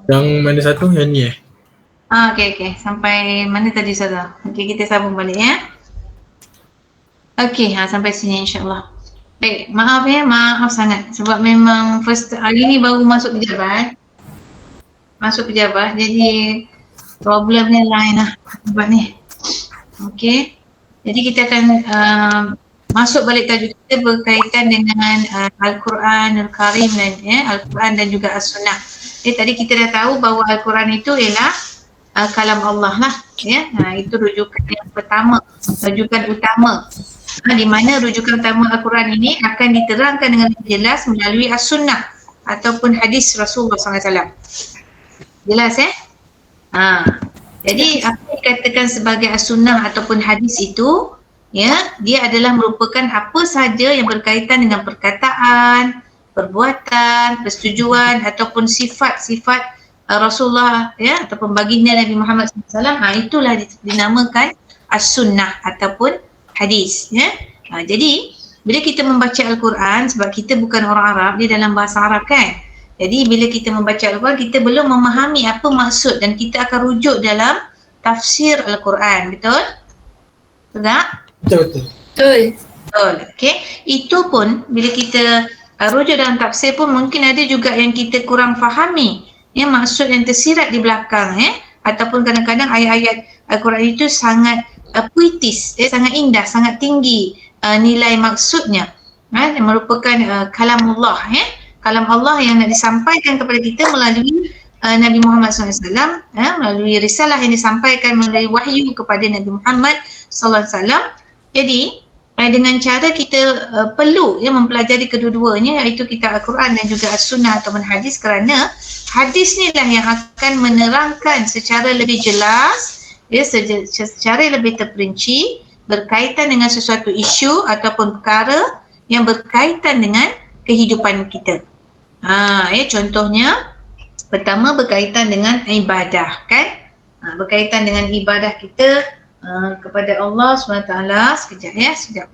Yang mana satu? Yang ni Okey. Sampai mana tadi Ustazah? Okey, kita sambung balik ya. Okey, sampai sini insya-Allah. Baik, maaf sangat sebab memang first hari ni baru masuk pejabat. Jadi problemnya lain lah sebab ni. Okey. Jadi kita akan masuk balik tajuk kita berkaitan dengan Al-Quran Al-Karim dan Al-Quran dan juga As-Sunnah. Tadi kita dah tahu bahawa Al-Quran itu ialah kalam Allah lah, itu rujukan yang pertama, rujukan utama. Di mana rujukan utama Al-Quran ini akan diterangkan dengan jelas melalui As-Sunnah ataupun hadis Rasulullah SAW. Jelas jadi apa yang dikatakan sebagai As-Sunnah ataupun hadis itu, dia adalah merupakan apa sahaja yang berkaitan dengan perkataan, perbuatan, persetujuan ataupun sifat-sifat Rasulullah ataupun baginda Nabi Muhammad SAW. Itulah dinamakan As-Sunnah ataupun hadis. Jadi bila kita membaca Al-Quran, sebab kita bukan orang Arab, dia dalam bahasa Arab kan. Jadi bila kita membaca Al-Quran, kita belum memahami apa maksud dan kita akan rujuk dalam tafsir Al-Quran. Betul? Betul tak? Betul. Okey. Itu pun bila kita rujuk dalam tafsir pun mungkin ada juga yang kita kurang fahami. Maksud yang tersirat di belakang ataupun kadang-kadang ayat-ayat Al-Quran itu sangat puitis, sangat indah, sangat tinggi nilai maksudnya. Yang merupakan kalamullah kalam Allah yang nak disampaikan kepada kita melalui Nabi Muhammad SAW, melalui risalah yang disampaikan melalui wahyu kepada Nabi Muhammad SAW. Jadi dengan cara kita perlu mempelajari kedua-duanya, iaitu kitab Al-Quran dan juga As-Sunnah atau hadis, kerana hadis ni lah yang akan menerangkan secara lebih jelas, secara lebih terperinci berkaitan dengan sesuatu isu ataupun perkara yang berkaitan dengan kehidupan kita. Contohnya pertama berkaitan dengan ibadah kan. Berkaitan dengan ibadah kita kepada Allah SWT. Sekejap.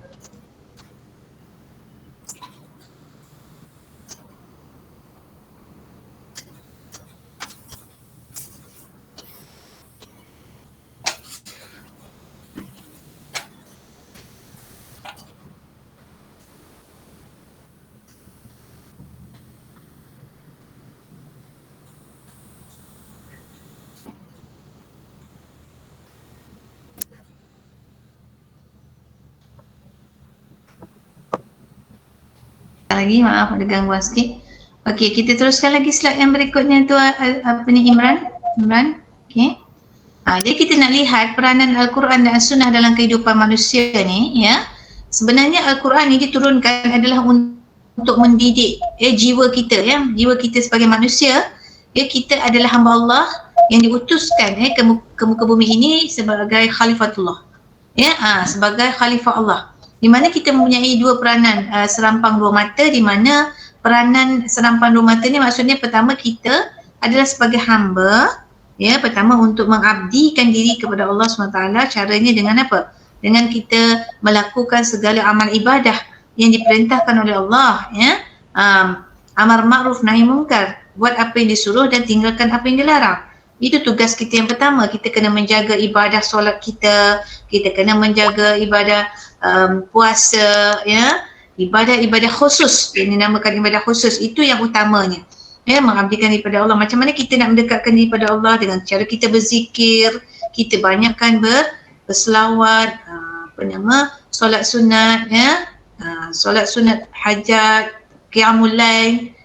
Lagi maaf ada gangguan sikit. Okey, kita teruskan lagi slide yang berikutnya tu Imran. Okey. Jadi kita nak lihat peranan Al-Quran dan As-Sunnah dalam kehidupan manusia ni Sebenarnya Al-Quran ni diturunkan adalah untuk mendidik jiwa kita jiwa kita sebagai manusia. Kita adalah hamba Allah yang diutuskan ke muka bumi ini sebagai khalifatullah. Sebagai khalifah Allah. Di mana kita mempunyai dua peranan serampang dua mata, di mana peranan serampang dua mata ni maksudnya pertama kita adalah sebagai hamba, pertama untuk mengabdikan diri kepada Allah SWT. Caranya dengan apa? Dengan kita melakukan segala amal ibadah yang diperintahkan oleh Allah, amar ma'ruf nahi mungkar, buat apa yang disuruh dan tinggalkan apa yang dilarang. Itu tugas kita yang pertama. Kita kena menjaga ibadah solat kita kena menjaga ibadah puasa, ibadah khusus yang dinamakan ibadah khusus, itu yang utamanya. Mengabdikan diri pada Allah. Macam mana kita nak mendekatkan diri pada Allah? Dengan cara kita berzikir, kita banyakkan berselawat, solat sunat, solat sunat hajat, qiyamul lail,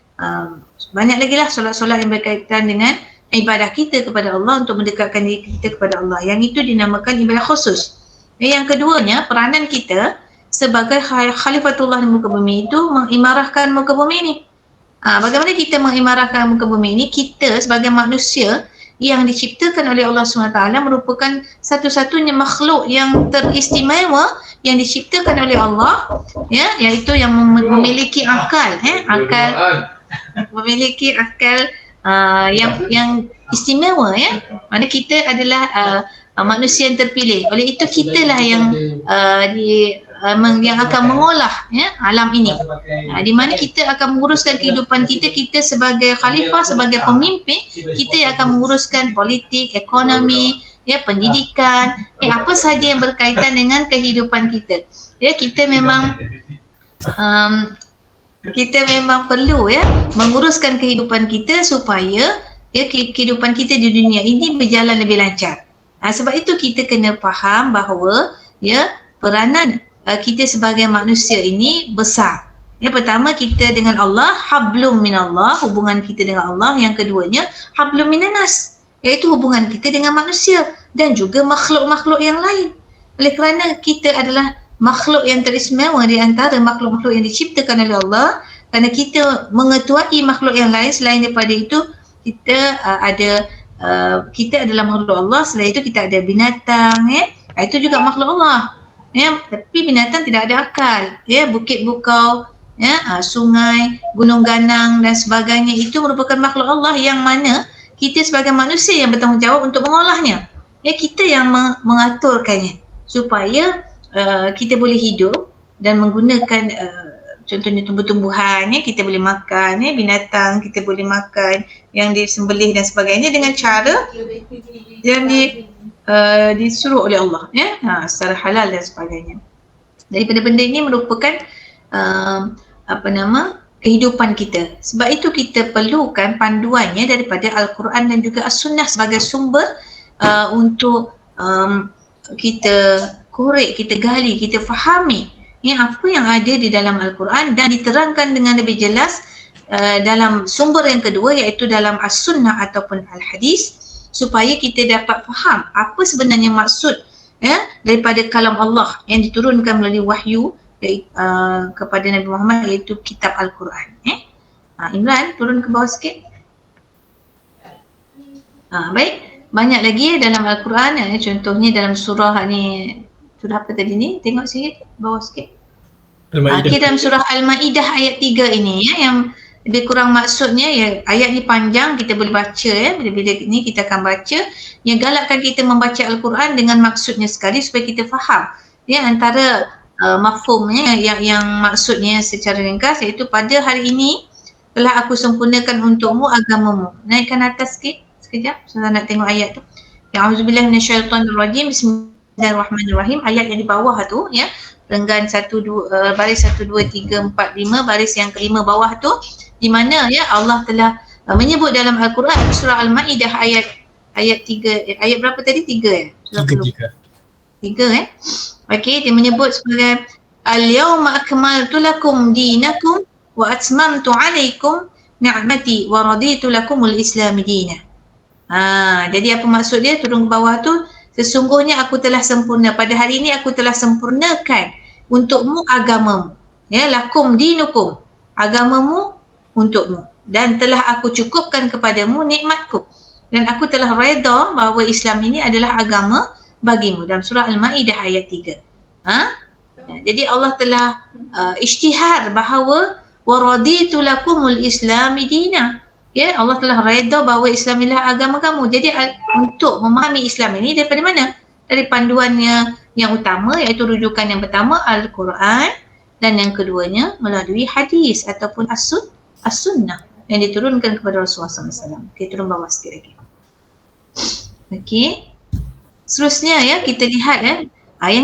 banyak lagi lah solat-solat yang berkaitan dengan ibadah kita kepada Allah, untuk mendekatkan diri kita kepada Allah. Yang itu dinamakan ibadah khusus. Yang keduanya, peranan kita sebagai khalifatullah di muka bumi itu mengimarahkan muka bumi ini. Bagaimana kita mengimarahkan muka bumi ini? Kita sebagai manusia yang diciptakan oleh Allah SWT merupakan satu-satunya makhluk yang teristimewa yang diciptakan oleh Allah, iaitu yang memiliki akal, memiliki akal yang istimewa, Mana kita adalah manusia yang terpilih. Oleh itu kitalah yang yang akan mengolah ya alam ini. Di mana kita akan menguruskan kehidupan kita, kita sebagai khalifah, sebagai pemimpin, kita yang akan menguruskan politik, ekonomi, ya pendidikan, apa sahaja yang berkaitan dengan kehidupan kita. Ya, kita memang perlu ya menguruskan kehidupan kita supaya ya kehidupan kita di dunia ini berjalan lebih lancar. Sebab itu kita kena faham bahawa ya peranan kita sebagai manusia ini besar. Yang pertama, kita dengan Allah, hablum minallah, hubungan kita dengan Allah. Yang keduanya, hablum minanas, iaitu hubungan kita dengan manusia dan juga makhluk-makhluk yang lain. Oleh kerana kita adalah makhluk yang teristimewa di antara makhluk-makhluk yang diciptakan oleh Allah, kerana kita mengetuai makhluk yang lain. Selain daripada itu, kita kita adalah makhluk Allah. Selain itu kita ada binatang, itu juga makhluk Allah. Tapi binatang tidak ada akal. Bukit bukau, sungai, gunung ganang dan sebagainya itu merupakan makhluk Allah yang mana kita sebagai manusia yang bertanggungjawab untuk mengolahnya. Kita yang mengaturkannya supaya kita boleh hidup dan menggunakan contohnya tumbuh-tumbuhan, kita boleh makan, binatang kita boleh makan yang disembelih dan sebagainya dengan cara yang disuruh oleh Allah, secara halal dan sebagainya. Daripada benda ini merupakan kehidupan kita. Sebab itu kita perlukan panduannya daripada Al-Quran dan juga As-Sunnah sebagai sumber untuk kita korek, kita gali, kita fahami apa yang ada di dalam Al-Quran dan diterangkan dengan lebih jelas dalam sumber yang kedua, iaitu dalam As-Sunnah ataupun Al-Hadis, supaya kita dapat faham apa sebenarnya maksud daripada kalam Allah yang diturunkan melalui wahyu kepada Nabi Muhammad, iaitu kitab Al-Quran. Imran, turun ke bawah sikit. Baik, banyak lagi dalam Al-Quran, contohnya dalam surah ni, surah apa tadi ni? Tengok sikit, bawah sikit. Dalam surah Al-Ma'idah ayat 3 ini yang lebih kurang maksudnya, ayat ni panjang, kita boleh baca bila-bila ni kita akan baca, yang galakkan kita membaca Al-Quran dengan maksudnya sekali supaya kita faham antara mafhumnya yang maksudnya secara ringkas, iaitu pada hari ini telah aku sempurnakan untukmu agamamu. Naikkan atas sikit, sekejap, saya nak tengok ayat tu. A'udzubillahi minasyaitonirrajim, bismillahirrahmanirrahim. Ayat yang di bawah tu renggan 1, 2, baris 1, 2, 3, 4, 5, baris yang kelima bawah tu, di mana Allah telah menyebut dalam Al-Quran surah Al-Ma'idah ayat 3, ayat berapa tadi? 3 3 Okey, dia menyebut sebagai al-yawma akmaltu lakum dinakum wa atmamtu alaikum ni'mati wa raditu lakumul islami dinah. Jadi apa maksud dia? Turun ke bawah tu, sesungguhnya aku telah sempurna, pada hari ini aku telah sempurnakan untukmu agamamu. Lakum dinukum, agamamu untukmu, dan telah aku cukupkan kepadamu nikmatku, dan aku telah redha bahawa Islam ini adalah agama bagimu, dalam surah Al-Ma'idah ayat 3. Jadi Allah telah isytihar bahawa wa raditu lakumul islami dinah. Allah telah redha bahawa Islam inilah agama kamu. Jadi untuk memahami Islam ini daripada mana? Dari panduannya yang utama, iaitu rujukan yang pertama Al-Quran, dan yang keduanya melalui hadis ataupun As-Sunnah yang diturunkan kepada Rasulullah SAW. Okey, turun bawah sikit lagi. Okey. Seterusnya kita lihat yang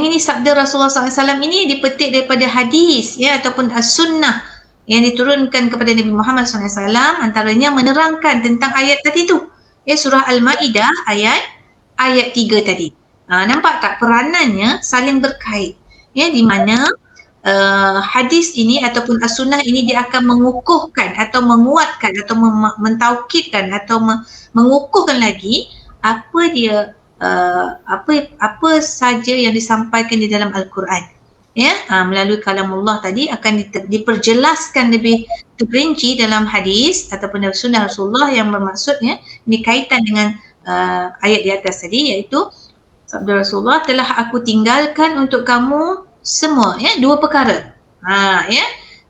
ini sabda Rasulullah SAW ini dipetik daripada hadis ataupun As-Sunnah yang diturunkan kepada Nabi Muhammad SAW, antaranya menerangkan tentang ayat tadi tu. Surah Al-Ma'idah ayat 3 tadi. Nampak tak peranannya saling berkait? Di mana hadis ini ataupun As-Sunnah ini dia akan mengukuhkan atau menguatkan atau mentaukidkan atau mengukuhkan lagi apa saja yang disampaikan di dalam Al-Quran. Melalui kalamullah tadi akan diperjelaskan lebih terperinci dalam hadis ataupun sunnah Rasulullah, yang bermaksudnya ini kaitan dengan ayat di atas tadi, iaitu sabda Rasulullah, telah aku tinggalkan untuk kamu semua dua perkara.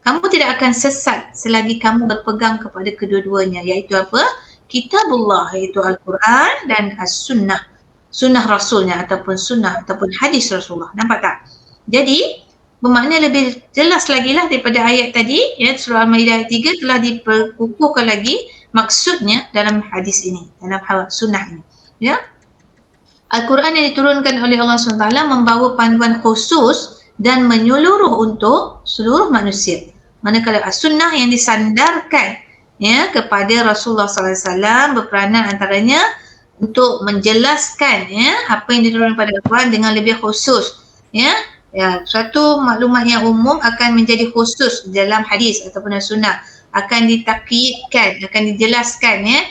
Kamu tidak akan sesat selagi kamu berpegang kepada kedua-duanya, iaitu apa? Kitabullah, iaitu Al-Quran, dan As-Sunnah, sunnah Rasulnya ataupun sunnah ataupun hadis Rasulullah. Nampak tak? Jadi bermakna lebih jelas lagi lah daripada ayat tadi, ya, surah Al-Maidah ayat 3 telah diperkukuhkan lagi maksudnya dalam hadis ini, dalam sunnah ini, ya. Al-Quran yang diturunkan oleh Allah SWT membawa panduan khusus dan menyeluruh untuk seluruh manusia. Manakala as-sunnah yang disandarkan, ya, kepada Rasulullah SAW berperanan antaranya untuk menjelaskan, ya, apa yang diturunkan pada Al-Quran dengan lebih khusus, ya. Ya, suatu maklumat yang umum akan menjadi khusus dalam hadis ataupun sunnah, akan ditakyidkan, akan dijelaskan, ya,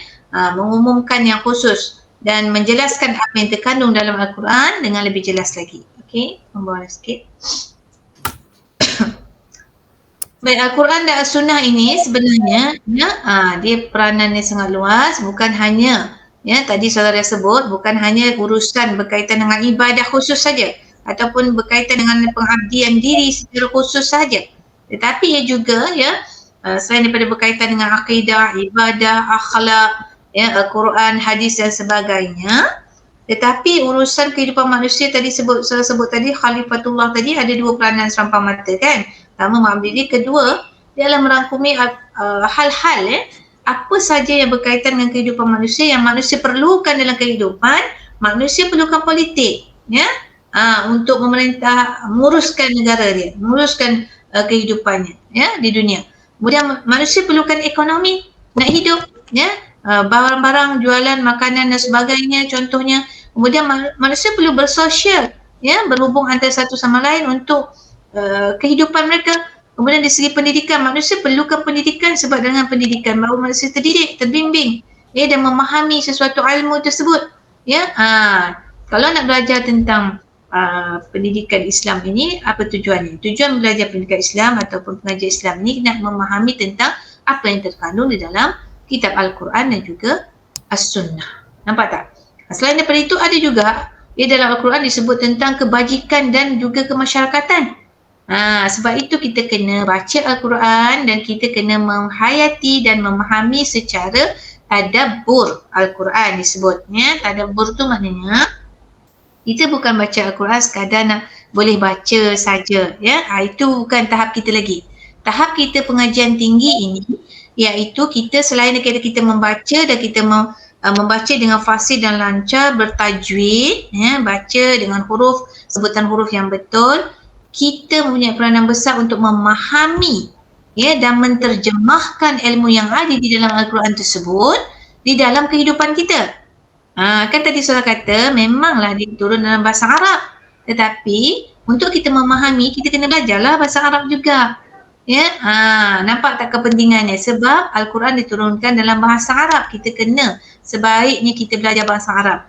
mengumumkan yang khusus dan menjelaskan apa yang terkandung dalam Al-Quran dengan lebih jelas lagi. Okey, membawa sikit. Baik, Al-Quran dan As-Sunnah ini sebenarnya, ya, dia peranannya sangat luas, bukan hanya, ya, tadi saudara sebut, bukan hanya urusan berkaitan dengan ibadah khusus saja ataupun berkaitan dengan pengabdian diri secara khusus saja, tetapi ia juga, ya, selain daripada berkaitan dengan akidah, ibadah, akhlak, ya, Al-Quran, hadis dan sebagainya, tetapi urusan kehidupan manusia tadi saya sebut tadi, Khalifatullah tadi ada dua peranan serampang mata, kan. Pertama, mengambil diri. Kedua, dia adalah merangkumi hal-hal, ya, apa saja yang berkaitan dengan kehidupan manusia, yang manusia perlukan dalam kehidupan. Manusia perlukan politik, ya, untuk memerintah, menguruskan negara dia, menguruskan kehidupannya, ya, di dunia. Kemudian manusia perlukan ekonomi nak hidup, ya, barang-barang, jualan, makanan dan sebagainya contohnya. Kemudian manusia perlu bersosial, ya, berhubung antara satu sama lain untuk kehidupan mereka. Kemudian dari segi pendidikan, manusia perlukan pendidikan sebab dengan pendidikan baru manusia terdidik, terbimbing, ya, dan memahami sesuatu ilmu tersebut, ya. Kalau nak belajar tentang pendidikan Islam ini, apa tujuannya? Tujuan belajar pendidikan Islam ataupun pengajian Islam ini nak memahami tentang apa yang terkandung di dalam kitab Al-Quran dan juga As-Sunnah. Nampak tak? Selain daripada itu ada juga, ya, dalam Al-Quran disebut tentang kebajikan dan juga kemasyarakatan. Sebab itu kita kena baca Al-Quran dan kita kena menghayati dan memahami secara tadabbur. Al-Quran disebutnya tadabbur tu maknanya kita bukan baca Al-Quran sekadar nak boleh baca saja, ya. Itu bukan tahap kita lagi. Tahap kita pengajian tinggi ini iaitu kita selain daripada kita membaca dan kita membaca dengan fasih dan lancar, bertajwid, ya, baca dengan huruf, sebutan huruf yang betul, kita mempunyai peranan besar untuk memahami, ya, dan menterjemahkan ilmu yang ada di dalam Al-Quran tersebut di dalam kehidupan kita. Kan tadi saudara kata memanglah dia turun dalam bahasa Arab, tetapi untuk kita memahami kita kena belajarlah bahasa Arab juga, ya. Nampak tak kepentingannya? Sebab Al-Quran diturunkan dalam bahasa Arab, kita kena sebaiknya kita belajar bahasa Arab,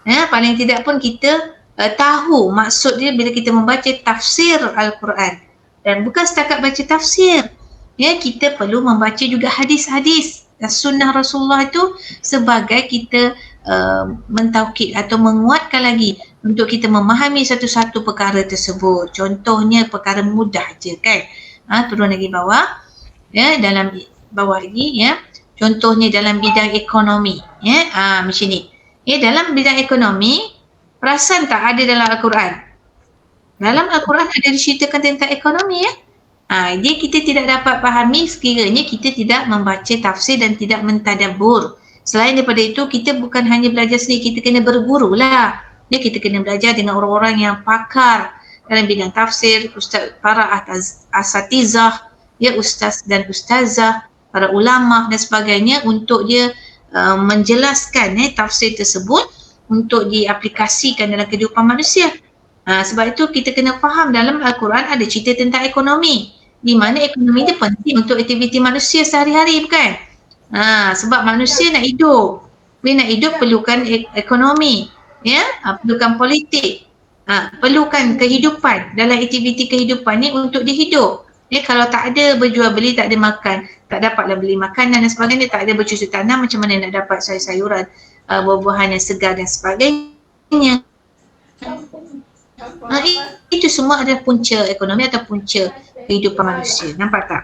ya. Paling tidak pun kita tahu maksud dia bila kita membaca tafsir Al-Quran. Dan bukan setakat baca tafsir, ya, kita perlu membaca juga hadis-hadis dan sunnah Rasulullah itu sebagai kita mentaukid atau menguatkan lagi untuk kita memahami satu-satu perkara tersebut. Contohnya perkara mudah je, kan. Turun lagi bawah, ya, dalam bawah lagi, ya. Contohnya dalam bidang ekonomi, ya, macam ni. Ya, dalam bidang ekonomi, perasan tak ada dalam Al-Quran? Dalam Al-Quran ada diceritakan tentang ekonomi, ya. Dia kita tidak dapat fahami sekiranya kita tidak membaca tafsir dan tidak mentadabbur. Selain daripada itu, kita bukan hanya belajar sendiri, kita kena berguru lah. Ya, kita kena belajar dengan orang-orang yang pakar dalam bidang tafsir, para asatizah, ya, ustaz dan ustazah, para ulama dan sebagainya untuk dia menjelaskan, tafsir tersebut untuk diaplikasikan dalam kehidupan manusia. Sebab itu kita kena faham dalam Al-Quran ada cerita tentang ekonomi, di mana ekonomi itu penting untuk aktiviti manusia sehari-hari, bukan? Sebab manusia nak hidup. Bila nak hidup perlukan ekonomi, ya, perlukan politik, perlukan kehidupan dalam aktiviti kehidupan ni untuk dihidup. Ya, kalau tak ada berjual beli, tak ada makan, tak dapatlah beli makanan dan sebagainya, tak ada bercocok tanam, macam mana nak dapat sayur-sayuran, buah-buahan yang segar dan sebagainya. Itu semua adalah punca ekonomi atau punca kehidupan manusia. Nampak tak?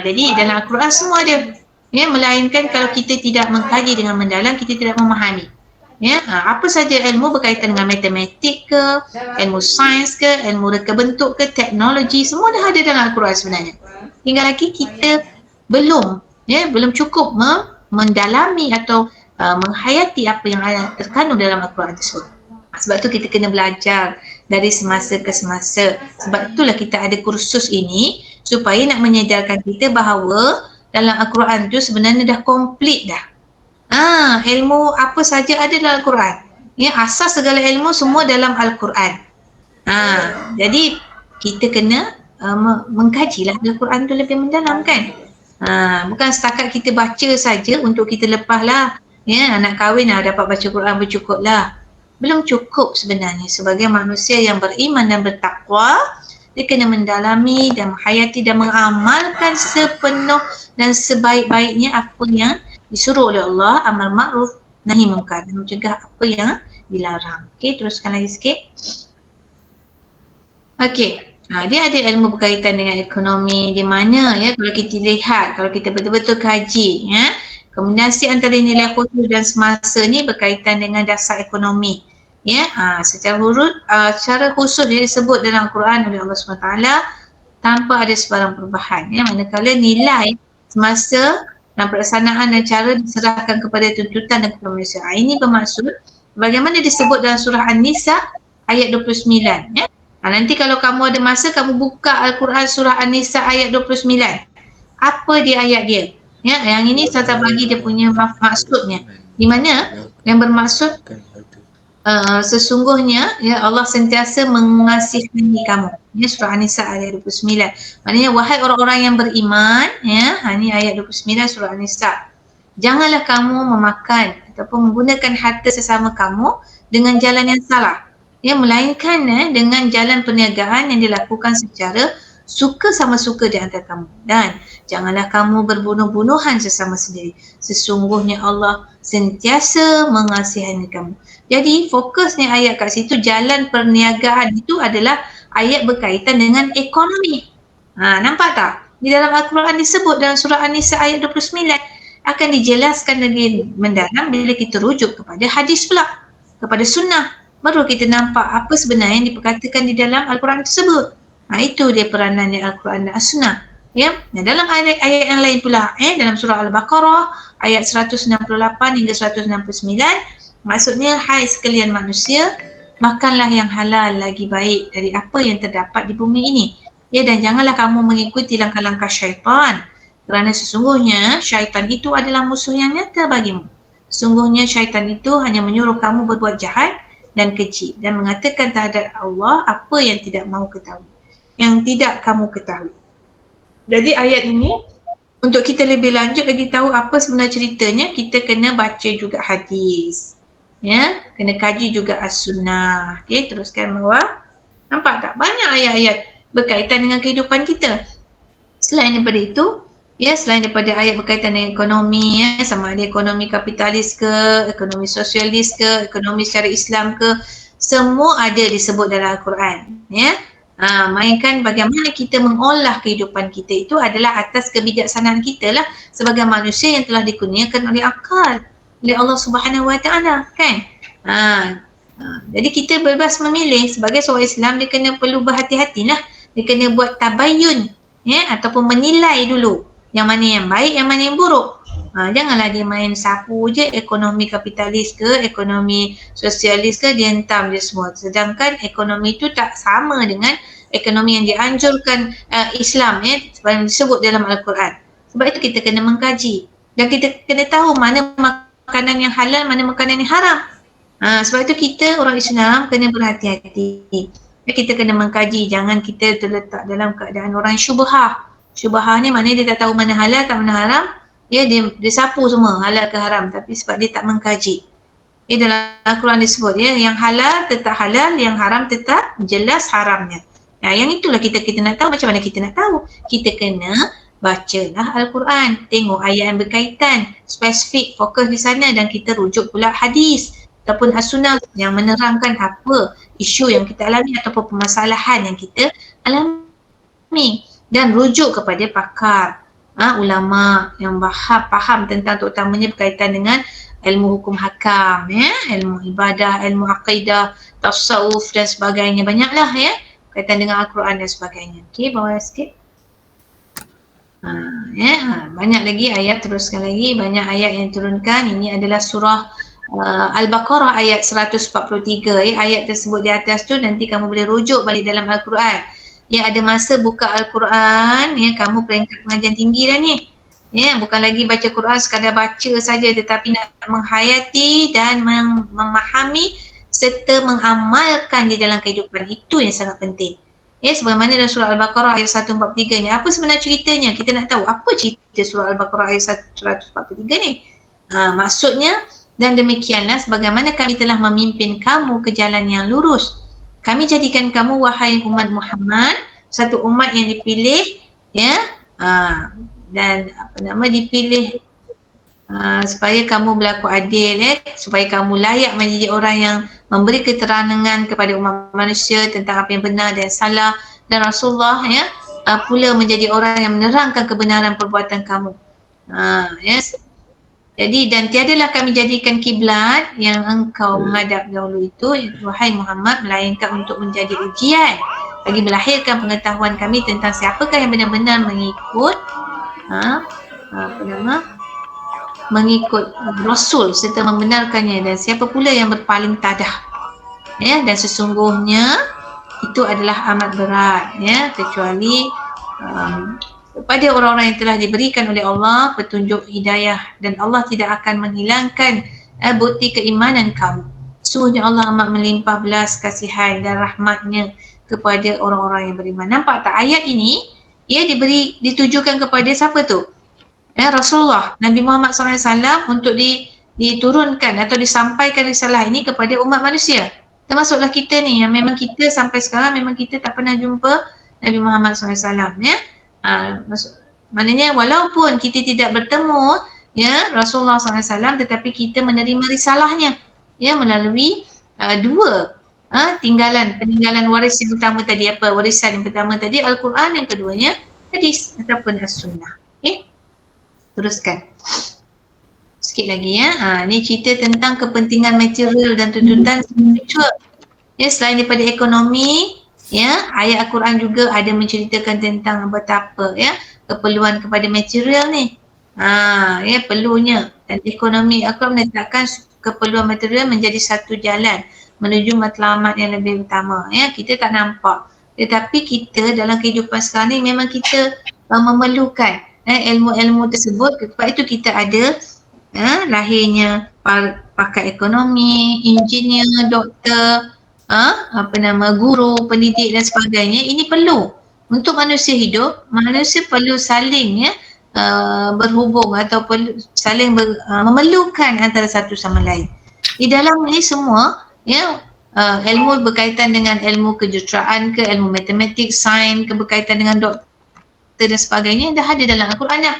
Jadi dalam Al-Quran semua ada. Ya, melainkan kalau kita tidak mengkaji dengan mendalam, kita tidak memahami. Ya, apa saja ilmu berkaitan dengan matematik ke, ilmu sains ke, ilmu reka bentuk ke, teknologi, semua dah ada dalam Al-Quran sebenarnya. Tinggal lagi kita belum cukup mendalami atau menghayati apa yang terkandung dalam Al-Quran tersebut. Sebab tu kita kena belajar dari semasa ke semasa. Sebab itulah kita ada kursus ini supaya nak menyedarkan kita bahawa dalam Al-Quran tu sebenarnya dah komplit dah. Ilmu apa saja ada dalam Al-Quran. Ya, asas segala ilmu semua dalam Al-Quran. Jadi kita kena mengkajilah Al-Quran tu lebih mendalam kan. Bukan setakat kita baca saja untuk kita lepaslah. Ya, anak kahwin dapat baca Quran bercukup lah. Belum cukup sebenarnya. Sebagai manusia yang beriman dan bertakwa, dia kena mendalami dan menghayati dan mengamalkan sepenuh dan sebaik-baiknya apa yang disuruh oleh Allah, amal ma'ruf, nahi munkar, dan mencegah apa yang dilarang. Okey, teruskan lagi sikit. Okey, dia ada ilmu berkaitan dengan ekonomi di mana ya, kalau kita lihat, kalau kita betul-betul kaji ya, kombinasi antara nilai khusus dan semasa ni berkaitan dengan dasar ekonomi. Ya, secara khusus dia disebut dalam Al-Quran oleh Allah SWT tanpa ada sebarang perubahan. Ya, manakala nilai semasa dan pelaksanaan dan cara diserahkan kepada tuntutan dan kemanusiaan. Ini bermaksud bagaimana disebut dalam surah An-Nisa ayat 29 ya. Nanti kalau kamu ada masa kamu buka Al-Quran surah An-Nisa ayat 29. Apa dia ayat dia? Ya, yang ini saya bagi dia punya maksudnya. Di mana yang bermaksud sesungguhnya ya Allah sentiasa mengasihani kamu. Ini surah An-Nisa ayat 29. Maknanya wahai orang-orang yang beriman ya, ini ayat 29 surah An-Nisa. Janganlah kamu memakan ataupun menggunakan harta sesama kamu dengan jalan yang salah. Ya, melainkan dengan jalan perniagaan yang dilakukan secara suka sama suka di antara kamu. Dan janganlah kamu berbunuh-bunuhan sesama sendiri. Sesungguhnya Allah sentiasa mengasihani kamu. Jadi fokusnya ayat kat situ, jalan perniagaan itu adalah ayat berkaitan dengan ekonomi. Nampak tak? Di dalam Al-Quran disebut dalam surah An-Nisa ayat 29 akan dijelaskan lebih mendalam bila kita rujuk kepada hadis pula, kepada sunnah. Baru kita nampak apa sebenarnya yang diperkatakan di dalam Al-Quran tersebut. Itu dia peranannya Al-Quran dan As-Sunnah. Ya, dalam ayat-ayat yang lain pula, dalam surah Al-Baqarah ayat 168 hingga 169, maksudnya hai sekalian manusia, makanlah yang halal lagi baik dari apa yang terdapat di bumi ini. Ya, dan janganlah kamu mengikuti langkah-langkah syaitan, kerana sesungguhnya syaitan itu adalah musuh yang nyata bagimu. Sesungguhnya syaitan itu hanya menyuruh kamu berbuat jahat dan keji dan mengatakan terhadap Allah apa yang tidak mahu ketahui, yang tidak kamu ketahui. Jadi ayat ini untuk kita lebih lanjut lagi tahu apa sebenarnya ceritanya, kita kena baca juga hadis. Ya, kena kaji juga As-Sunnah. Okey, teruskan bawah. Nampak tak? Banyak ayat-ayat berkaitan dengan kehidupan kita. Selain daripada itu, ya, selain daripada ayat berkaitan dengan ekonomi, ya, sama ada ekonomi kapitalis ke, ekonomi sosialis ke, ekonomi secara Islam ke, semua ada disebut dalam Al-Quran. Ya. Mainkan bagaimana kita mengolah kehidupan kita itu adalah atas kebijaksanaan kita lah sebagai manusia yang telah dikurniakan oleh akal oleh Allah Subhanahu Wa Taala, kan? Jadi kita bebas memilih. Sebagai seorang Islam, dia kena perlu berhati-hati lah. Dia kena buat tabayun, ya, ataupun menilai dulu yang mana yang baik, yang mana yang buruk. Janganlah dia main sapu je ekonomi kapitalis ke, ekonomi sosialis ke, dia hentam dia semua. Sedangkan ekonomi itu tak sama dengan ekonomi yang dianjurkan Islam, ya, seperti yang disebut dalam Al-Quran. Sebab itu kita kena mengkaji dan kita kena tahu mana makanan yang halal, mana makanan yang haram. Sebab itu kita orang Islam kena berhati-hati. Kita kena mengkaji, jangan kita terletak dalam keadaan orang syubhah. Syubhah ni maknanya dia tak tahu mana halal, tak mana haram. Ya, dia sapu semua halal ke haram, tapi sebab dia tak mengkaji. Dalam Al-Quran disebut, ya, yang halal tetap halal, yang haram tetap jelas haramnya. Yang itulah kita nak tahu. Macam mana kita nak tahu? Kita kena bacalah Al-Quran, tengok ayat yang berkaitan, spesifik, fokus di sana, dan kita rujuk pula hadis ataupun As-Sunnah yang menerangkan apa isu yang kita alami ataupun permasalahan yang kita alami, dan rujuk kepada pakar, ulama yang faham tentang terutamanya berkaitan dengan ilmu hukum hakam, ilmu ibadah, ilmu akidah, tasawuf dan sebagainya. Banyaklah berkaitan dengan Al-Quran dan sebagainya. Okey, bawah sikit. Banyak lagi ayat, teruskan lagi. Banyak ayat yang turunkan. Ini adalah surah Al-Baqarah ayat 143. Ayat tersebut di atas tu nanti kamu boleh rujuk balik dalam Al-Quran. Ada masa buka Al-Quran, kamu peringkat pengajian tinggi dah ni. Bukan lagi baca Quran sekadar baca saja, tetapi nak menghayati dan memahami serta mengamalkan di dalam kehidupan. Itu yang sangat penting. Sebagaimana dalam surah Al-Baqarah ayat 143 ni. Apa sebenarnya ceritanya? Kita nak tahu apa cerita surah Al-Baqarah ayat 143 ni. Maksudnya, dan demikianlah sebagaimana kami telah memimpin kamu ke jalan yang lurus. Kami jadikan kamu wahai umat Muhammad satu umat yang dipilih, dan dipilih supaya kamu berlaku adil, supaya kamu layak menjadi orang yang memberi keterangan kepada umat manusia tentang apa yang benar dan salah, dan Rasulullah pula menjadi orang yang menerangkan kebenaran perbuatan kamu. Jadi, dan tiadalah kami jadikan kiblat yang engkau menghadap dahulu itu, wahai Muhammad, melainkan untuk menjadi ujian bagi melahirkan pengetahuan kami tentang siapakah yang benar-benar mengikut mengikut Rasul serta membenarkannya, dan siapa pula yang berpaling tadah. Dan sesungguhnya itu adalah amat berat, kecuali kepada orang-orang yang telah diberikan oleh Allah petunjuk hidayah, dan Allah tidak akan menghilangkan bukti keimanan kamu. Sesungguhnya Allah amat melimpah belas kasihan dan rahmatnya kepada orang-orang yang beriman. Nampak tak ayat ini? Ditujukan kepada siapa tu? Rasulullah Nabi Muhammad SAW untuk diturunkan atau disampaikan risalah ini kepada umat manusia. Termasuklah kita ni, yang memang kita sampai sekarang memang kita tak pernah jumpa Nabi Muhammad SAW. Maknanya walaupun kita tidak bertemu Rasulullah SAW, tetapi kita menerima risalahnya melalui dua peninggalan waris yang pertama tadi. Warisan yang pertama tadi Al-Quran, yang keduanya hadis ataupun As-Sunnah. Teruskan sikit lagi ni cerita tentang kepentingan material dan tuntutan spiritual. Selain daripada ekonomi, ayat Al-Quran juga ada menceritakan tentang betapa keperluan kepada material ni. Perlunya, dan ekonomi Al-Quran menetapkan keperluan material menjadi satu jalan menuju matlamat yang lebih utama. Kita tak nampak, tetapi kita dalam kehidupan sekarang ni memang kita memerlukan ilmu-ilmu tersebut. Sebab itu kita ada lahirnya pakar ekonomi, engineer, doktor, guru, pendidik dan sebagainya. Ini perlu untuk manusia hidup. Manusia perlu saling berhubung atau perlu saling memerlukan antara satu sama lain. Di dalam ini semua ilmu berkaitan dengan ilmu kejuruteraan ke ilmu matematik, sains, berkaitan dengan doktor dan sebagainya dah ada dalam Al-Quran dah.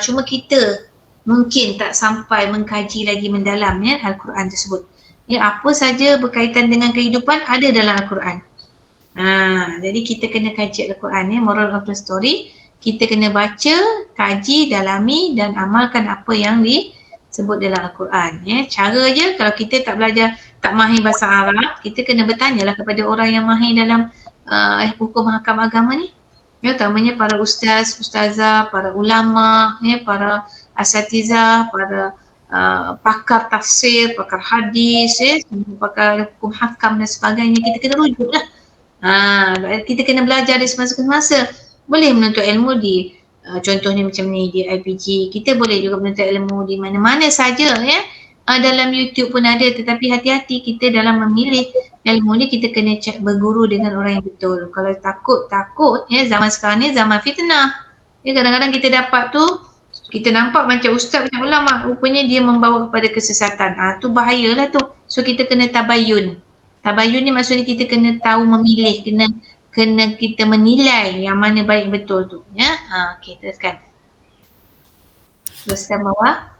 Cuma kita mungkin tak sampai mengkaji lagi mendalam Al-Quran tersebut. Apa saja berkaitan dengan kehidupan ada dalam Al-Quran. Jadi kita kena kaji Al-Quran. Moral of the story, kita kena baca, kaji, dalami dan amalkan apa yang disebut dalam Al-Quran. Cara je, kalau kita tak belajar, tak mahir bahasa Arab, kita kena bertanyalah kepada orang yang mahir dalam hukum hakam agama ni. Utamanya para ustaz, ustazah, para ulama, para asatizah, para pakar tafsir, pakar hadis, pakar hukum hakam dan sebagainya. Kita kena rujuk lah. Kita kena belajar dari semasa ke masa. Boleh menuntut ilmu di contohnya macam ni di IPG. Kita boleh juga menuntut ilmu di mana-mana saja dalam YouTube pun ada, tetapi hati-hati kita dalam memilih ilmu ni. Kita kena cek berguru dengan orang yang betul. Kalau takut zaman sekarang ni zaman fitnah. Kadang-kadang kita dapat tu, kita nampak macam ustaz, macam ulama, rupanya dia membawa kepada kesesatan. Tu bahayalah tu. So kita kena tabayun. Tabayun ni maksudnya kita kena tahu memilih, kena kita menilai yang mana baik betul tu. Okey, teruskan. Teruskan bawah.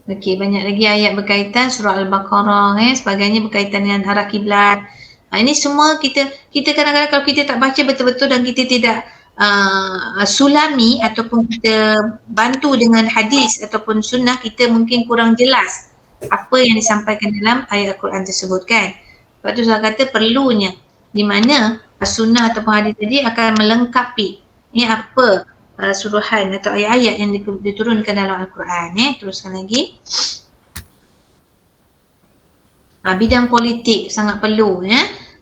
Okey, banyak lagi ayat berkaitan surah Al-Baqarah, sebagainya berkaitan dengan arah kiblat. Ini semua kita kadang-kadang kalau kita tak baca betul-betul dan kita tidak sulami ataupun kita bantu dengan hadis ataupun sunnah, kita mungkin kurang jelas apa yang disampaikan dalam ayat Al-Quran tersebut kan. Sebab tu saya kata perlunya di mana sunnah ataupun hadis tadi akan melengkapi apa suruhan atau ayat-ayat yang diturunkan dalam Al-Quran. Teruskan lagi. Bidang politik sangat perlu.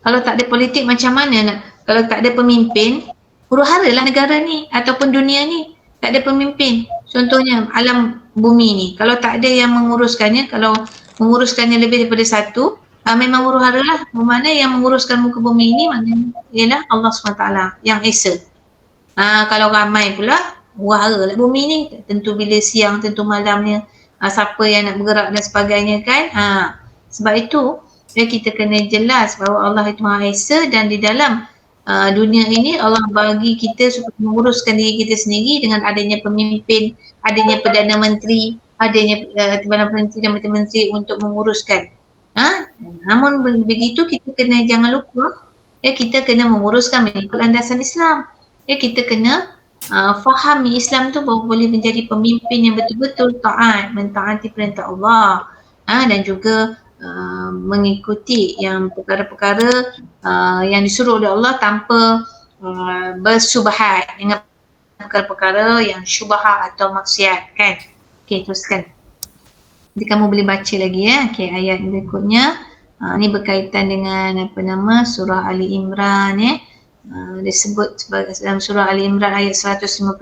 Kalau tak ada politik macam mana nak, kalau tak ada pemimpin, huru-hara lah negara ni ataupun dunia ni. Tak ada pemimpin. Contohnya alam bumi ni, kalau tak ada yang menguruskannya, kalau menguruskannya lebih daripada satu, memang huru-hara lah. Mana yang menguruskan muka bumi ni maknanya ialah Allah SWT yang Esa. Kalau ramai pula, huru-hara lah bumi ni. Tentu bila siang, tentu malamnya, siapa yang nak bergerak dan sebagainya kan. Sebab itu kita kena jelas bahawa Allah itu Maha Esa, dan di dalam dunia ini Allah bagi kita supaya menguruskan diri kita sendiri dengan adanya pemimpin, adanya Perdana Menteri, adanya Perdana Menteri dan Menteri untuk menguruskan. Namun begitu kita kena jangan lupa kita kena menguruskan mengikut landasan Islam. Kita kena fahami Islam tu bahawa boleh menjadi pemimpin yang betul-betul taat, mentaati perintah Allah dan juga mengikuti yang perkara-perkara yang disuruh oleh Allah tanpa bersyubhat dengan perkara-perkara yang syubhat atau maksiat kan. Okey, teruskan. Nanti kamu boleh baca lagi Okey, ayat berikutnya. Ini berkaitan dengan surah Ali Imran disebut sebagai dalam surah Ali Imran ayat 159.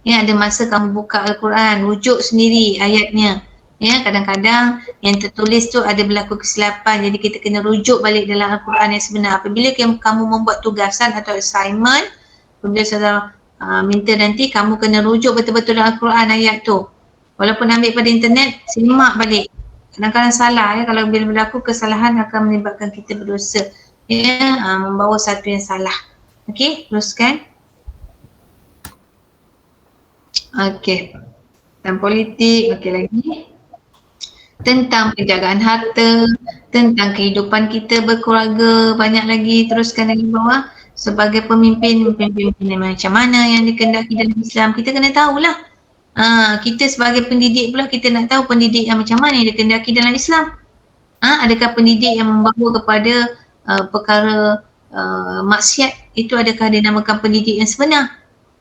Ada masa kamu buka Al-Quran, rujuk sendiri ayatnya. Kadang-kadang yang tertulis tu ada berlaku kesilapan, jadi kita kena rujuk balik dalam Al-Quran yang sebenar. Apabila kamu membuat tugasan atau assignment, apabila saya minta nanti kamu kena rujuk betul-betul dalam Al-Quran ayat tu. Walaupun ambil pada internet, simak balik. Kadang-kadang salah kalau bila berlaku kesalahan akan menyebabkan kita berdosa, membawa satu yang salah. Okey, teruskan. Okey. Dan politik, okey lagi. Tentang penjagaan harta, tentang kehidupan kita berkeluarga, banyak lagi. Teruskan lagi bawah. Sebagai pemimpin macam mana yang dikehendaki dalam Islam, kita kena tahulah. Kita sebagai pendidik pula, kita nak tahu pendidik yang macam mana yang dikehendaki dalam Islam. Adakah pendidik yang membawa kepada perkara maksiat, itu adakah dinamakan pendidik yang sebenar?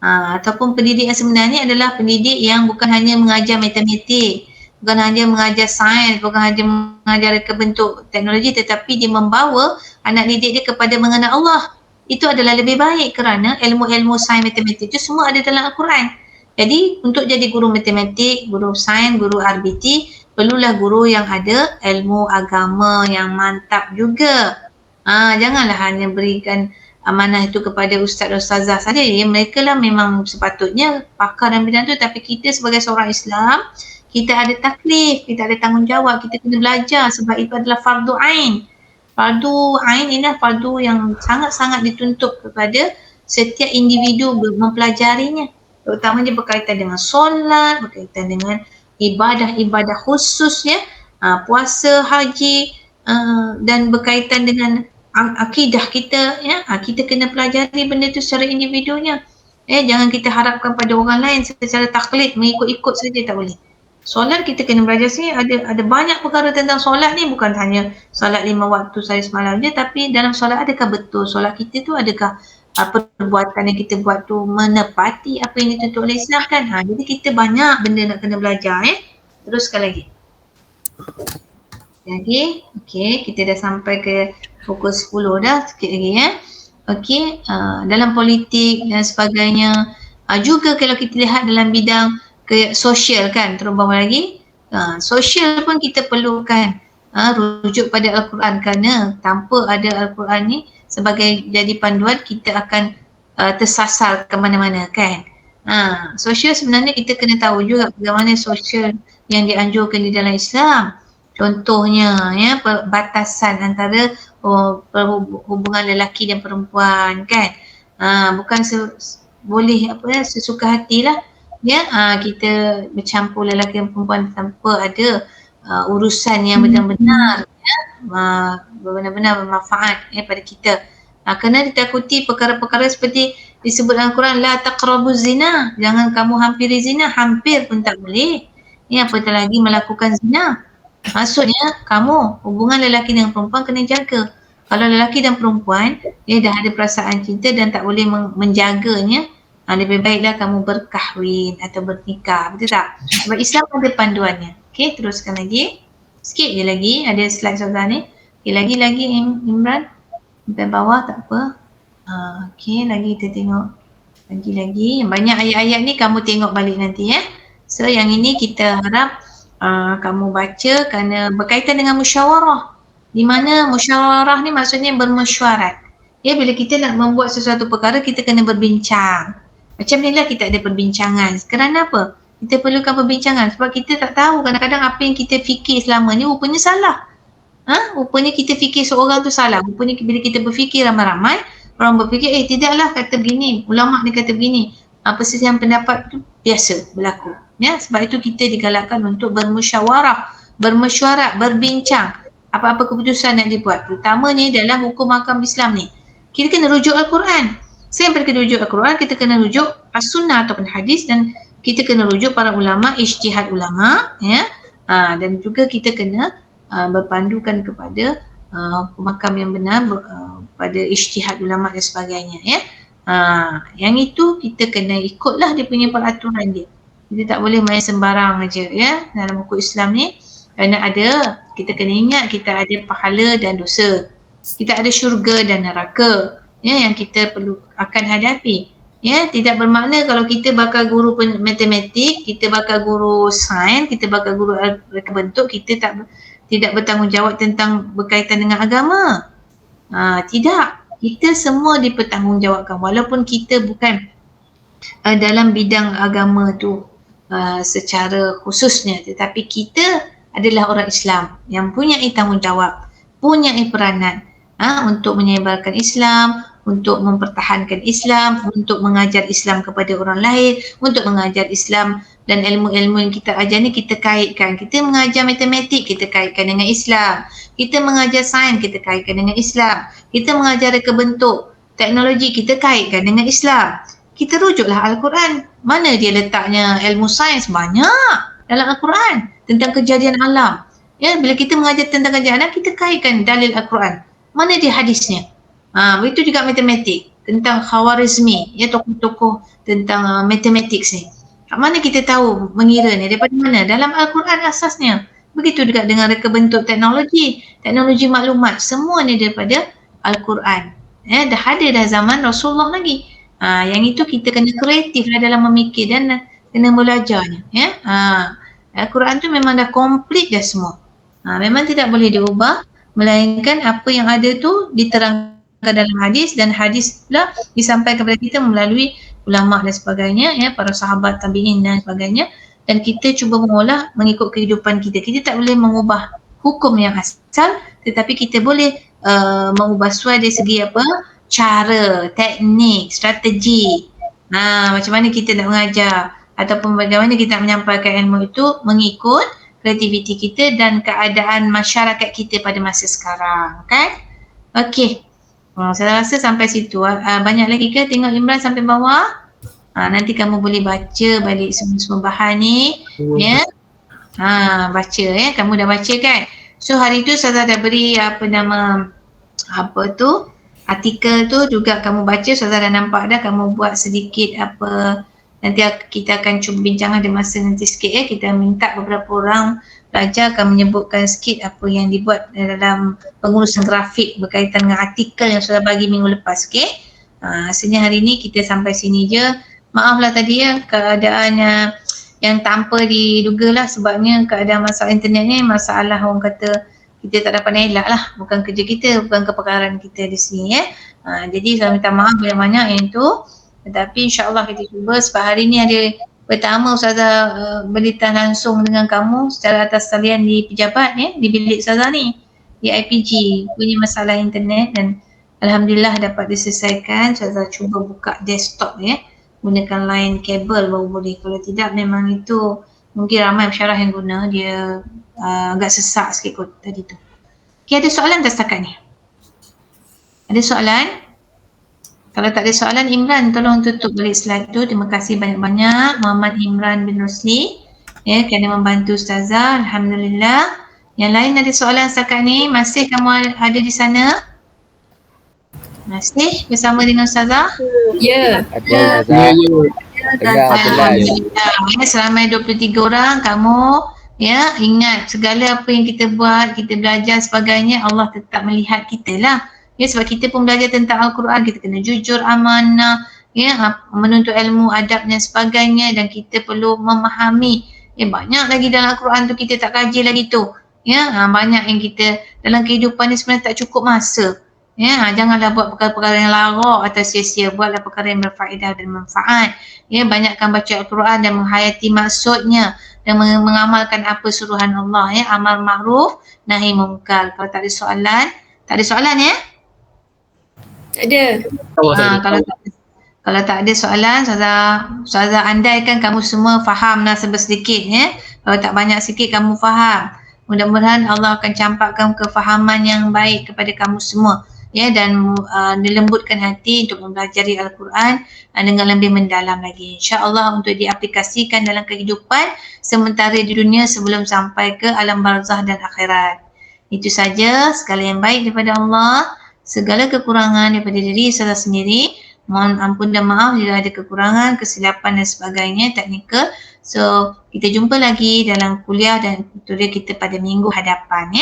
Ataupun pendidik yang sebenarnya adalah pendidik yang bukan hanya mengajar matematik, bukan hanya mengajar sains, bukan hanya mengajar ke bentuk teknologi, tetapi dia membawa anak didik dia kepada mengenal Allah. Itu adalah lebih baik kerana ilmu-ilmu sains matematik itu semua ada dalam Al-Quran. Jadi untuk jadi guru matematik, guru sains, guru RBT, perlulah guru yang ada ilmu agama yang mantap juga. Janganlah hanya berikan amanah itu kepada ustaz dan ustazah saja. Mereka lah memang sepatutnya pakar dalam bidang tu, tapi kita sebagai seorang Islam, kita ada taklif, kita ada tanggungjawab, kita kena belajar sebab itu adalah fardu ain. Fardu ain ini adalah fardu yang sangat-sangat dituntut kepada setiap individu mempelajarinya. Terutamanya berkaitan dengan solat, berkaitan dengan ibadah-ibadah khusus puasa, haji, dan berkaitan dengan akidah kita kita kena pelajari benda itu secara individunya. Jangan kita harapkan pada orang lain secara taklid, mengikut-ikut saja, tak boleh. Solat kita kena belajar sini, ada banyak perkara tentang solat ni, bukan hanya solat 5 waktu sehari semalam je, tapi dalam solat adakah betul solat kita tu, adakah perbuatan yang kita buat tu menepati apa yang dituntut oleh Islam kan. Jadi kita banyak benda nak kena belajar. Teruskan lagi. Okey, kita dah sampai ke pukul 10 dah, sikit lagi Okey, dalam politik dan sebagainya, juga kalau kita lihat dalam bidang sosial kan, terumpama lagi, sosial pun kita perlukan rujuk pada Al-Quran, kerana tanpa ada Al-Quran ni sebagai jadi panduan, kita akan tersasar ke mana-mana kan. Sosial sebenarnya kita kena tahu juga bagaimana sosial yang dianjurkan di dalam Islam. Contohnya batasan antara hubungan lelaki dan perempuan kan. Bukan boleh sesuka hatilah kita bercampur lelaki dan perempuan tanpa ada urusan yang benar-benar benar-benar bermanfaat pada kita. Kerana ditakuti perkara-perkara seperti disebut dalam Quran la taqrabuz zina, jangan kamu hampiri zina, hampir pun tak boleh. Ni apatah lagi melakukan zina. Maksudnya kamu hubungan lelaki dengan perempuan kena jaga. Kalau lelaki dan perempuan dia dah ada perasaan cinta dan tak boleh menjaganya, lebih baiklah kamu berkahwin atau bernikah, betul tak? Sebab Islam ada panduannya. Okey, teruskan lagi. Sikit je lagi, ada slide Ustazah ni. Okey, lagi Imran. Sampai bawah tak apa. Okey, lagi kita tengok. Lagi. Banyak ayat-ayat ni kamu tengok balik nanti ya. So yang ini kita harap kamu baca kerana berkaitan dengan musyawarah. Di mana musyawarah ni maksudnya bermesyuarat. Ya, bila kita nak membuat sesuatu perkara kita kena berbincang. Macam ni lah kita ada perbincangan. Kerana apa? Kita perlukan perbincangan sebab kita tak tahu kadang-kadang apa yang kita fikir selama ni rupanya salah. Rupanya kita fikir seorang tu salah. Rupanya bila kita berfikir ramai-ramai, orang berfikir tidaklah kata begini, ulama ni kata begini. Perselisihan pendapat tu biasa berlaku. Ya, sebab itu kita digalakkan untuk bermesyuarat, berbincang. Apa-apa keputusan yang dibuat. Terutamanya dalam hukum hakam Islam ni. Kita kena rujuk Al-Quran. Selain kita rujuk Al-Quran, kita kena rujuk As-Sunnah ataupun hadis dan kita kena rujuk para ulama, ijtihad ulama, ya. Dan juga kita kena berpandukan kepada hukum hakam yang benar pada ijtihad ulama dan sebagainya, ya. Yang itu kita kena ikutlah dia punya peraturan dia. Kita tak boleh main sembarang aja, ya, dalam hukum Islam ni. Kerana kita kena ingat kita ada pahala dan dosa. Kita ada syurga dan neraka, ya, yang kita perlu akan hadapi. Ya, tidak bermakna kalau kita bakal guru matematik, kita bakal guru sains, kita bakal guru reka bentuk, kita tidak bertanggungjawab tentang berkaitan dengan agama. Tidak. Kita semua dipertanggungjawabkan walaupun kita bukan dalam bidang agama tu secara khususnya, tetapi kita adalah orang Islam yang punya tanggungjawab, punya peranan untuk menyebarkan Islam, untuk mempertahankan Islam, untuk mengajar Islam kepada orang lain, untuk mengajar Islam dan ilmu-ilmu yang kita ajar ni kita kaitkan. Kita mengajar matematik, kita kaitkan dengan Islam. Kita mengajar sains, kita kaitkan dengan Islam. Kita mengajar reka bentuk teknologi, kita kaitkan dengan Islam. Kita rujuklah Al-Quran. Mana dia letaknya ilmu sains? Banyak dalam Al-Quran tentang kejadian alam. Ya, bila kita mengajar tentang kejadian alam, kita kaitkan dalil Al-Quran. Mana dia hadisnya? Begitu juga matematik, tentang Khawarizmi, ya, tokoh-tokoh tentang matematik ni. Kat mana kita tahu mengira ni? Daripada mana? Dalam Al-Quran asasnya. Begitu juga dengan reka bentuk teknologi maklumat, semua ni daripada Al-Quran. Ya, dah ada dah zaman Rasulullah lagi. Yang itu kita kena kreatif lah dalam memikir dan kena belajarnya. Ya. Al-Quran tu memang dah komplit dah semua. Memang tidak boleh diubah, melainkan apa yang ada tu diterangkan dalam hadis dan hadis pula disampaikan kepada kita melalui ulama dan sebagainya, ya, para sahabat tabi'in dan sebagainya, dan kita cuba mengolah mengikut kehidupan kita. Kita tak boleh mengubah hukum yang asal, tetapi kita boleh mengubah sesuai dari segi apa? Cara, teknik, strategi. Macam mana kita nak mengajar ataupun bagaimana kita nak menyampaikan ilmu itu mengikut kreativiti kita dan keadaan masyarakat kita pada masa sekarang, kan? Okey. Saya rasa sampai situ. Banyak lagi ke tengok Imran sampai bawah? Nanti kamu boleh baca balik semua bahan ni, ya. Baca, ya. Kamu dah baca kan? So hari tu saya dah beri artikel tu juga kamu baca. Saya dah nampak dah kamu buat sedikit nanti kita akan cuba bincang ada masa nanti sikit, ya. Kita minta beberapa orang pelajar akan menyebutkan sikit apa yang dibuat dalam pengurusan grafik berkaitan dengan artikel yang sudah bagi minggu lepas, okey. Rasanya hari ni kita sampai sini je. Maaflah tadi, ya, keadaan yang tanpa diduga lah, sebabnya keadaan masalah internet ni masalah orang kata kita tak dapat nak elak lah, bukan kerja kita, bukan kepakaran kita di sini, ya. Jadi saya minta maaf banyak-banyak yang tu, tetapi insyaAllah kita cuba. Sebab hari ni ada pertama Ustazah berita langsung dengan kamu secara atas talian di pejabat, ya, di bilik Ustazah ni, di IPG punya masalah internet, dan Alhamdulillah dapat diselesaikan. Ustazah cuba buka desktop, ya, gunakan line kabel baru boleh. Kalau tidak memang itu mungkin ramai pensyarah yang guna, dia agak sesak sikit kot tadi tu. Okay, ada soalan tak setakat ni? Ada soalan? Kalau tak ada soalan, Imran tolong tutup balik slide tu. Terima kasih banyak-banyak Muhammad Imran bin Rusli kerana membantu Ustazah. Alhamdulillah. Yang lain ada soalan setakat ni? Masih kamu ada di sana? Masih bersama dengan Ustazah? Ya. Ada Ya, Ustazah. ya. Alhamdulillah. Selama 23 orang kamu ingat segala apa yang kita buat, kita belajar sebagainya, Allah tetap melihat kita lah. Sebab kita pun belajar tentang Al-Quran, kita kena jujur, amanah, menuntut ilmu, adab dan sebagainya, dan kita perlu memahami. Banyak lagi dalam Al-Quran tu kita tak kaji lagi tu. Banyak yang kita dalam kehidupan ni sebenarnya tak cukup masa. Janganlah buat perkara-perkara yang larak atau sia-sia, buatlah perkara yang berfaedah dan manfaat. Banyakkan baca Al-Quran dan menghayati maksudnya dan mengamalkan apa suruhan Allah. Amal ma'ruf, nahi mungkar. Kalau tak ada soalan Ada. Kalau tak ada soalan, Ustazah andaikan kamu semua faham lah sedikit. Kalau tak banyak sikit kamu faham. Mudah-mudahan Allah akan campakkan kefahaman yang baik kepada kamu semua. Dan dilembutkan hati untuk mempelajari Al-Quran dengan lebih mendalam lagi. InsyaAllah untuk diaplikasikan dalam kehidupan sementara di dunia sebelum sampai ke alam barzah dan akhirat. Itu saja, segala yang baik daripada Allah, segala kekurangan daripada diri Ustazah sendiri. Mohon ampun dan maaf jika ada kekurangan, kesilapan dan sebagainya, teknikal. So, kita jumpa lagi dalam kuliah dan tutorial kita pada minggu hadapan.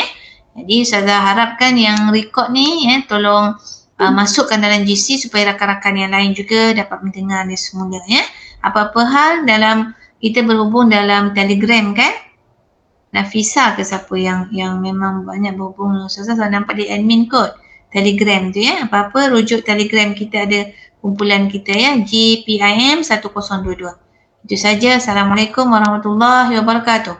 Jadi, Ustazah harapkan yang record ni tolong masukkan dalam GC supaya rakan-rakan yang lain juga dapat mendengar dia semula. Apa-apa hal dalam kita berhubung dalam Telegram kan? Nafisa ke siapa yang memang banyak berhubung dengan Ustazah, saya nampak di admin kot Telegram tu apa-apa rujuk Telegram kita ada kumpulan kita GPIM 1022. Itu saja. Assalamualaikum warahmatullahi wabarakatuh.